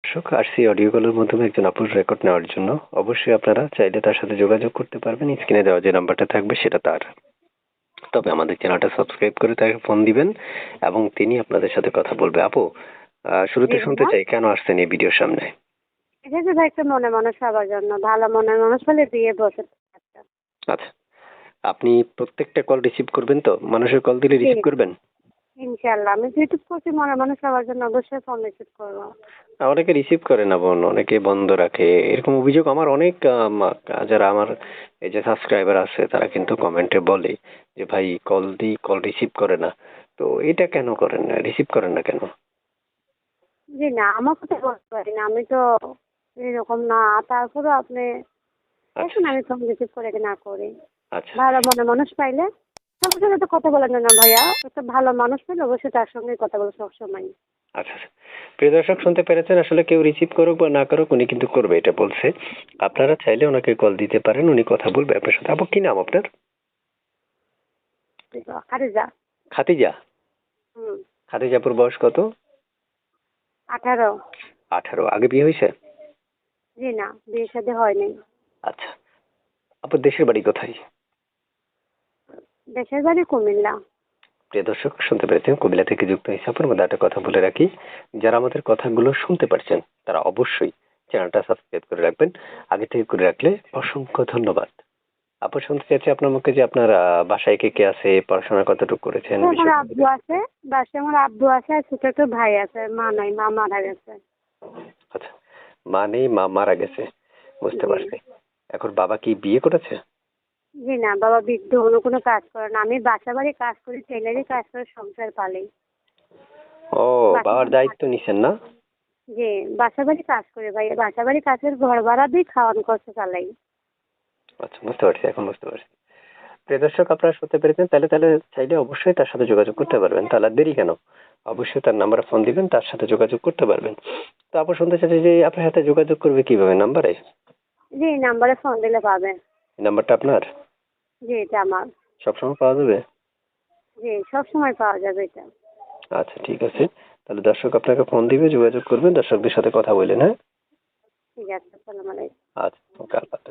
দর্শক RC audio কলের মাধ্যমে একজন আপুর রেকর্ড নেওয়ার জন্য অবশ্যই আপনারা চাইলে তার সাথে যোগাযোগ করতে পারবেন। স্ক্রিনে দেওয়া যে নাম্বারটা থাকবে সেটা তার। তবে আমাদের চ্যানেলটা সাবস্ক্রাইব করে তাকে ফোন দিবেন এবং তিনি আপনাদের সাথে কথা বলবে। আপু, শুরুতে জি শুনতে ভাইয়া। চাই কেন আসছেন এই ভিডিওর সামনে? এটা যে ভাই একটা মনে মানুষ হবার জন্য, ভালো মনের মানুষ হলে দিয়ে বসে থাকতে। আচ্ছা, আপনি প্রত্যেকটা কল রিসিভ করবেন তো? মানুষের কল দিলে জি, রিসিভ করবেন? ইনশাল্লাহ আমি যেহেতু করছি মনে মানুষ হবার জন্য অবশ্যই ফোন রিসিভ করবো। অনেকে রিসিভ করে না বোন, অনেকে বন্ধ রাখে, এরকম অভিযোগ আমার অনেক যারা আমার এই যে সাবস্ক্রাইবার আছে তারা কিন্তু কমেন্টে বলে যে ভাই কল দিই, কল রিসিভ করে না। তো এটা কেন করেন না, রিসিভ করেন না কেন? জি না, আমার কথা বলতে পারি না, আমি তো এরকম না। তারপরেও আপনি আচ্ছা দেখুন আমি ফোন রিসিভ করে কি না করি। আচ্ছা ভালো মনে মানুষ পাইলে সবার সাথে তো কথা বলেন না ভাইয়া, একটা ভালো মানুষ পেলে অবশ্যই তার সঙ্গে কথা বলো সবসময়। আচ্ছা আচ্ছা। প্রিয় দর্শক শুনতে পেরেছেন, আসলে কেউ রিসিভ করুক বা না করুক উনি কিন্তু করবে এটা বলছে। আপনারা চাইলে ওনাকে কল দিতে পারেন, উনি কথা বলবে আপনার সাথে। আপু, কি নাম আপনার? খারিজা। খাদিজা। হুম। খাদিজাপুর বয়স কত? 18। 18। আগে বিয়ে হয়েছে? জি না, বিয়ের সাথে হয়নি। আচ্ছা। আপনার দেশের বাড়ি কোথায়? দেশের বাড়ি কুমিল্লা। প্রিয় দর্শক শুনতে পেরেছেন, কুমিল্লা থেকে যুক্ত হয়েছে। আপনার মধ্যে একটা কথা বলে রাখি, যারা আমাদের কথাগুলো শুনতে পারছেন তারা অবশ্যই চ্যানেলটা সাবস্ক্রাইব করে রাখবেন। আগে থেকে করে রাখলে অসংখ্য ধন্যবাদ। আপু, শুনতে চাইছি আপনার মুখে যে আপনার বাসায় কে কে আছে, পড়াশোনা কতটুকু করেছেন, আমার বিষয়টা আব্বু বলবেন। আছে, বাসায় আমার আব্বু আছে আর ছোট একটা ভাই আছে, মা নাই, মা মারা গেছে। আচ্ছা, মা নেই, মা মারা গেছে, বুঝতে জি। পারছি। এখন বাবা কি বিয়ে করেছে? জি না, বাবা বৃদ্ধ, অন্য কোনো কাজ করে না। আমি বাসা বাড়ি কাজ করি, টেলারি কাজ করে সংসার পালি। ও, বাসা বাবার বাড়ি দায়িত্ব নিছেন না? জি, বাসা বাড়ি কাজ করি ভাই, বাসা বাড়ি কাজের ঘর ভাড়া দিই, খাওয়ান খরচ চালাই। আচ্ছা, বুঝতে পারছি, এখন বুঝতে পারছি। প্রিয় দর্শক আপনারা শুনতে পেরেছেন, তাহলে তাহলে চাইলে অবশ্যই তার সাথে যোগাযোগ করতে পারবেন। তাহলে আর দেরি কেন? অবশ্যই তার নাম্বারে ফোন দিবেন, তার সাথে যোগাযোগ করতে পারবেন। তো আপু, শুনতে চাচ্ছি যে আপনার সাথে যোগাযোগ করবে কিভাবে? নাম্বারে? জি, এই নাম্বারে ফোন দিলে পাবেন। এই নাম্বারটা আপনার? জি, এটা আমার। সবসময় পাওয়া যাবে? জি, সব সময় পাওয়া যাবে এটা। আচ্ছা, ঠিক আছে। তাহলে দর্শক আপনাকে ফোন দিবে, যোগাযোগ করবেন, দর্শকদের সাথে কথা বললেন, হ্যাঁ? ঠিক আছে, আসসালামু আলাইকুম। আচ্ছা, ওকে, আল্লাহ হাফেজ।